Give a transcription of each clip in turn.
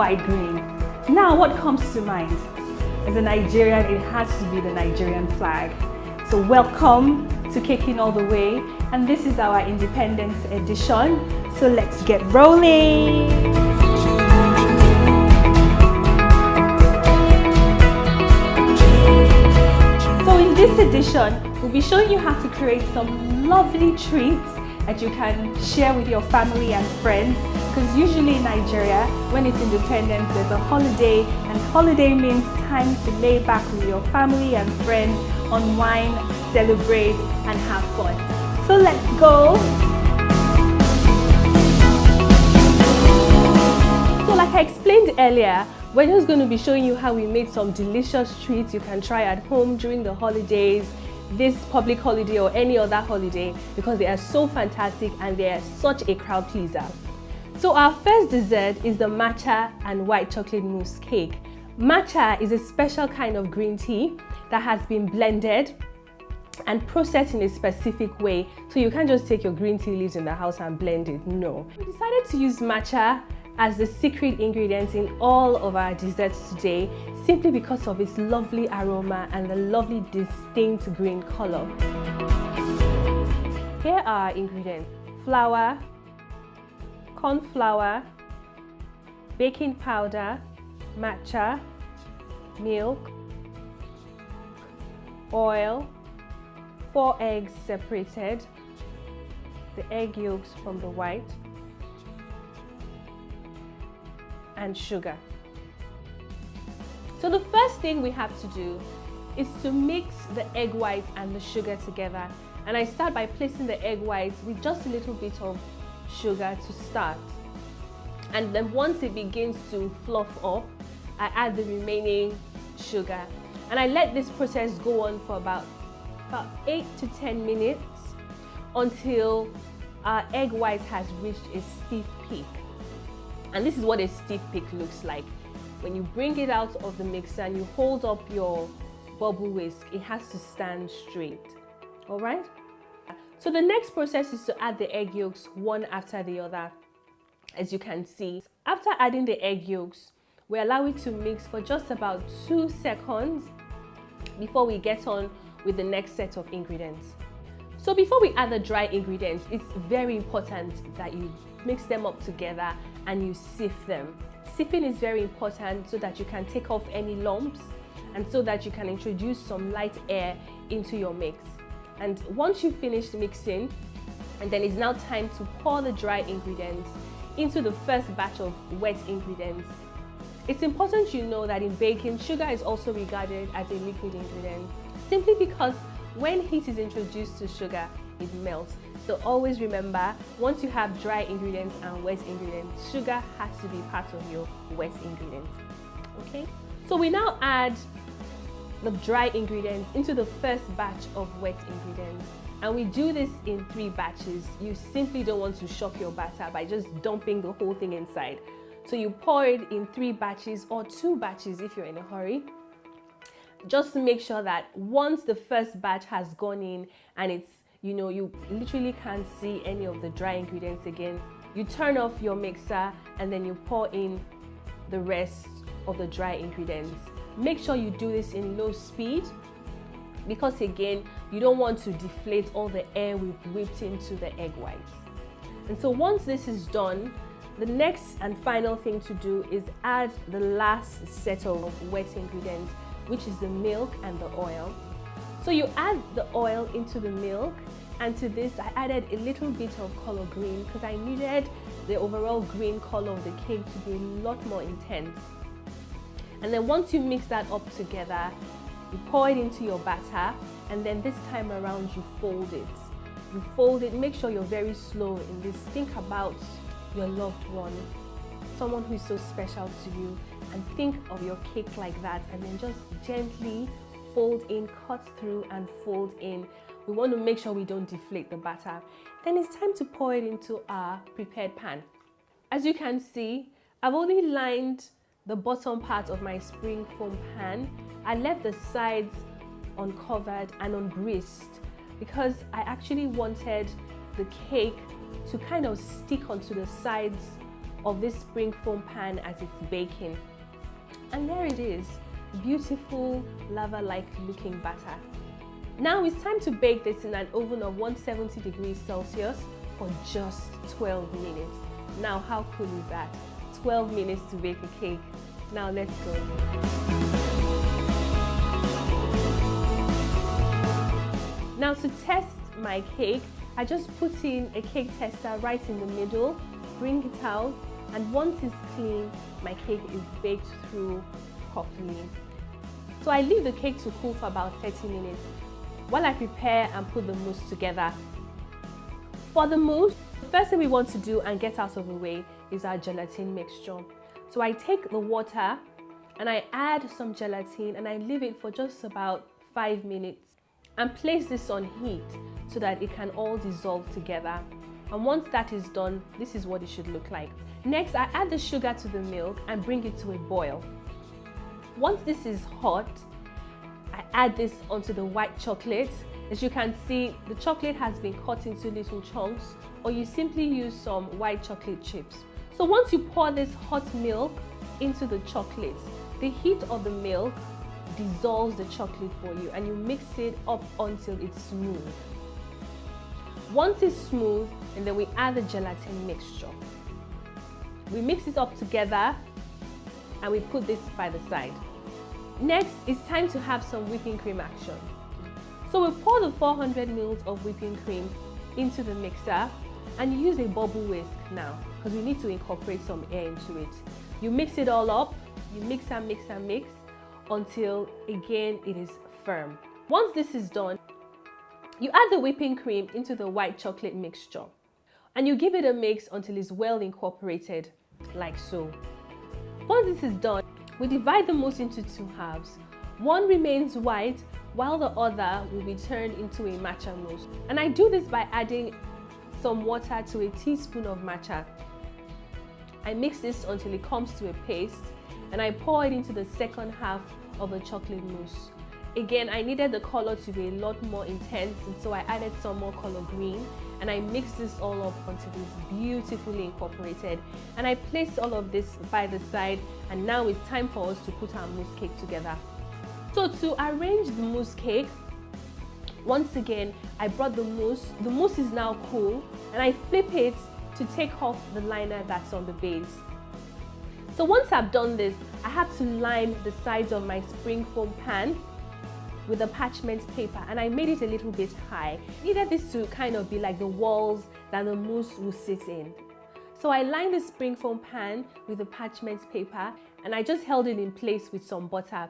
bright green. Now what comes to mind? As a Nigerian, it has to be the Nigerian flag. So welcome to Caking All the Way, and this is our Independence edition. So let's get rolling. So in this edition, we'll be showing you how to create some lovely treats that you can share with your family and friends. Because usually in Nigeria, when it's independence, there's a holiday, and holiday means time to lay back with your family and friends, unwind, celebrate, and have fun. So let's go! So like I explained earlier, we're just going to be showing you how we made some delicious treats you can try at home during the holidays, this public holiday or any other holiday, because they are so fantastic and they are such a crowd pleaser. So our first dessert is the matcha and white chocolate mousse cake. Matcha is a special kind of green tea that has been blended and processed in a specific way. So you can't just take your green tea leaves in the house and blend it, no. We decided to use matcha as the secret ingredient in all of our desserts today, simply because of its lovely aroma and the lovely distinct green color. Here are our ingredients: flour, corn flour, baking powder, matcha, milk, oil, 4 eggs separated, the egg yolks from the white, and sugar. So the first thing we have to do is to mix the egg whites and the sugar together. And I start by placing the egg whites with just a little bit of sugar to start. And then once it begins to fluff up, I add the remaining sugar. And I let this process go on for about 8 to 10 minutes until our egg white has reached a stiff peak. And this is what a stiff peak looks like. When you bring it out of the mixer and you hold up your bubble whisk, it has to stand straight. All right? So the next process is to add the egg yolks one after the other, as you can see. After adding the egg yolks, we allow it to mix for just about 2 seconds before we get on with the next set of ingredients. So before we add the dry ingredients, it's very important that you mix them up together and you sift them. Sifting is very important so that you can take off any lumps and so that you can introduce some light air into your mix. And once you've finished mixing, and then it's now time to pour the dry ingredients into the first batch of wet ingredients. It's important you know that in baking, sugar is also regarded as a liquid ingredient, simply because when heat is introduced to sugar, it melts. So always remember, once you have dry ingredients and wet ingredients, sugar has to be part of your wet ingredients. Okay? So we now add the dry ingredients into the first batch of wet ingredients. And we do this in 3 batches. You simply don't want to shock your batter by just dumping the whole thing inside. So you pour it in 3 batches or 2 batches if you're in a hurry. Just to make sure that once the first batch has gone in and it's, you literally can't see any of the dry ingredients again, you turn off your mixer and then you pour in the rest of the dry ingredients. Make sure you do this in low speed, because again, you don't want to deflate all the air we've whipped into the egg whites. And so once this is done, the next and final thing to do is add the last set of wet ingredients, which is the milk and the oil. So you add the oil into the milk, and to this I added a little bit of color green because I needed the overall green color of the cake to be a lot more intense. And then once you mix that up together, you pour it into your batter, and then this time around you fold it. You fold it, make sure you're very slow in this. Think about your loved one, someone who is so special to you, and think of your cake like that, and then just gently fold in, cut through and fold in. We want to make sure we don't deflate the batter. Then it's time to pour it into our prepared pan. As you can see, I've only lined the bottom part of my spring foam pan. I left the sides uncovered and ungreased because I actually wanted the cake to kind of stick onto the sides of this spring foam pan as it's baking. And there it is, beautiful lava-like looking batter. Now it's time to bake this in an oven of 170 degrees Celsius for just 12 minutes. Now how cool is that? 12 minutes to bake a cake. Now let's go. Now to test my cake, I just put in a cake tester right in the middle, bring it out, and once it's clean, my cake is baked through properly. So I leave the cake to cool for about 30 minutes while I prepare and put the mousse together. For the mousse, the first thing we want to do and get out of the way is our gelatin mixture. So I take the water and I add some gelatin and I leave it for just about 5 minutes and place this on heat so that it can all dissolve together. And once that is done, this is what it should look like. Next, I add the sugar to the milk and bring it to a boil. Once this is hot, I add this onto the white chocolate. As you can see, the chocolate has been cut into little chunks, or you simply use some white chocolate chips. So once you pour this hot milk into the chocolate, the heat of the milk dissolves the chocolate for you and you mix it up until it's smooth. Once it's smooth, and then we add the gelatin mixture. We mix it up together and we put this by the side. Next, it's time to have some whipping cream action. So we pour the 400 ml of whipping cream into the mixer and use a bubble whisk now because we need to incorporate some air into it. You mix it all up, you mix and mix and mix until again it is firm. Once this is done, you add the whipping cream into the white chocolate mixture and you give it a mix until it's well incorporated, like so. Once this is done, we divide the mousse into 2 halves. One remains white while the other will be turned into a matcha mousse. And I do this by adding some water to a teaspoon of matcha. I mix this until it comes to a paste and I pour it into the second half of the chocolate mousse. Again, I needed the color to be a lot more intense, and so I added some more color green and I mix this all up until it's beautifully incorporated. And I place all of this by the side, and now it's time for us to put our mousse cake together. So to arrange the mousse cake, once again, I brought the mousse. The mousse is now cool and I flip it to take off the liner that's on the base. So once I've done this, I have to line the sides of my spring foam pan with a parchment paper, and I made it a little bit high. I needed this to kind of be like the walls that the mousse will sit in. So I lined the spring foam pan with the parchment paper and I just held it in place with some butter.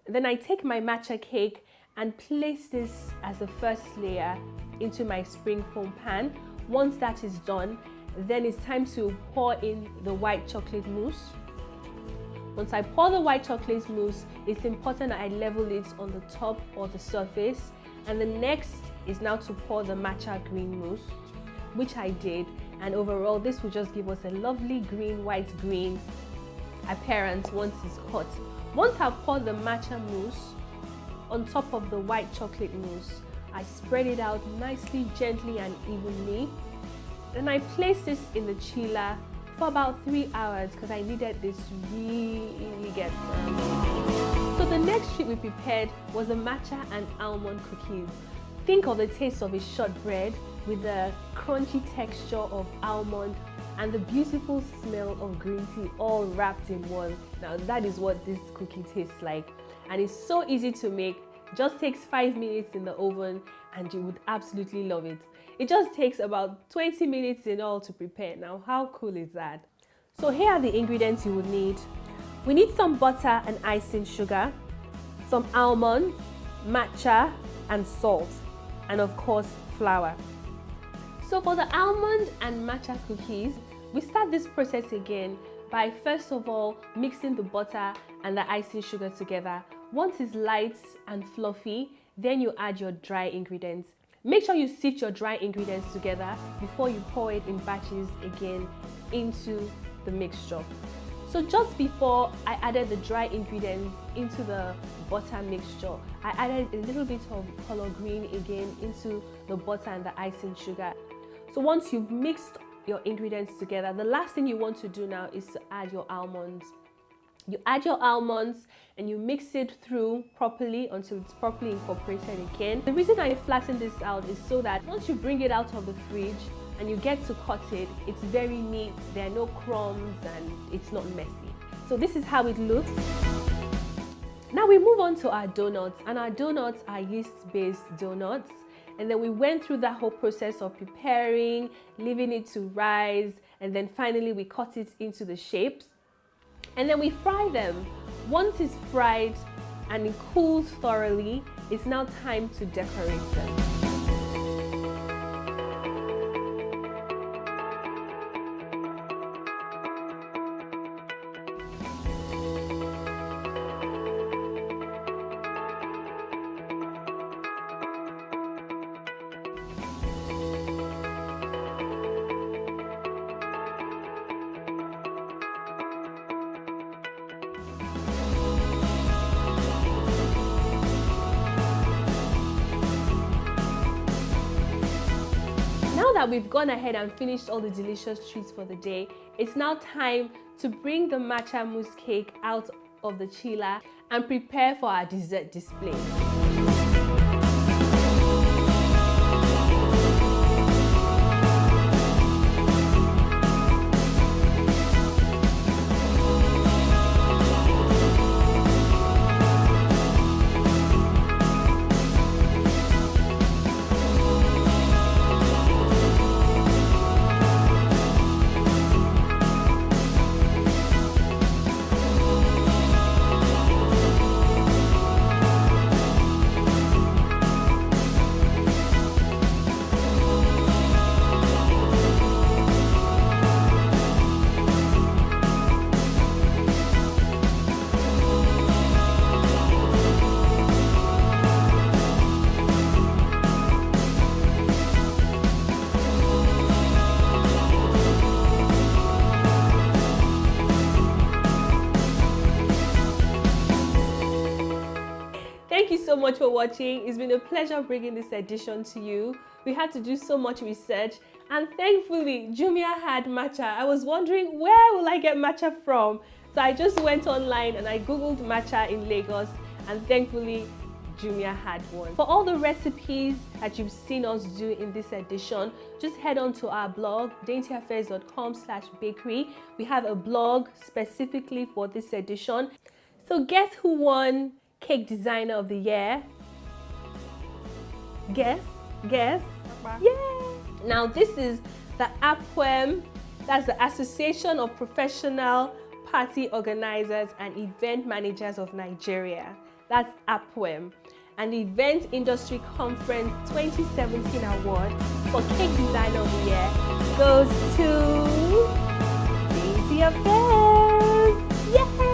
Then I take my matcha cake and place this as the first layer into my spring foam pan. Once that is done, then it's time to pour in the white chocolate mousse. Once I pour the white chocolate mousse, it's important that I level it on the top or the surface. And the next is now to pour the matcha green mousse, which I did. And overall, this will just give us a lovely green, white, green appearance once it's hot. Once I've poured the matcha mousse on top of the white chocolate mousse, I spread it out nicely, gently and evenly. Then I place this in the chiller for about 3 hours because I needed this to really get firm. So the next treat we prepared was the matcha and almond cookies. Think of the taste of a shortbread with the crunchy texture of almond and the beautiful smell of green tea all wrapped in one. Now that is what this cookie tastes like, and it's so easy to make. Just takes 5 minutes in the oven and you would absolutely love it. It just takes about 20 minutes in all to prepare. Now how cool is that? So here are the ingredients you would need. We need some butter and icing sugar, some almonds, matcha and salt, and of course flour. So for the almond and matcha cookies, we start this process again by first of all mixing the butter and the icing sugar together. Once it's light and fluffy, then you add your dry ingredients. Make sure you sift your dry ingredients together before you pour it in batches again into the mixture. So just before I added the dry ingredients into the butter mixture, I added a little bit of color green again into the butter and the icing sugar. So once you've mixed your ingredients together, the last thing you want to do now is to add your almonds. You add your almonds and you mix it through properly until it's properly incorporated again. The reason I flatten this out is so that once you bring it out of the fridge and you get to cut it, it's very neat, there are no crumbs and it's not messy. So this is how it looks. Now we move on to our donuts, and our donuts are yeast-based donuts. And then we went through that whole process of preparing, leaving it to rise, and then finally we cut it into the shapes. And then we fry them. Once it's fried and it cools thoroughly, it's now time to decorate them. Now that we've gone ahead and finished all the delicious treats for the day, it's now time to bring the matcha mousse cake out of the chiller and prepare for our dessert display. Thank you so much for watching. It's been a pleasure bringing this edition to you. We had to do so much research, and thankfully Jumia had matcha. I was wondering, where will I get matcha from? So I just went online and I googled matcha in Lagos, and thankfully Jumia had one. For all the recipes that you've seen us do in this edition, just head on to our blog, daintyaffairs.com/bakery. We have a blog specifically for this edition. So guess who won Cake Designer of the Year? Guess? Yeah! Now this is the APWEM, that's the Association of Professional Party Organizers and Event Managers of Nigeria. That's APWEM. And the Event Industry Conference 2017 award for Cake Designer of the Year goes to Dainty Affairs! Yay!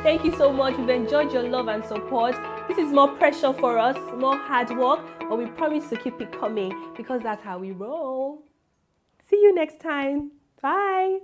Thank you so much. We've enjoyed your love and support. This is more pressure for us, more hard work, but we promise to keep it coming because that's how we roll. See you next time. Bye.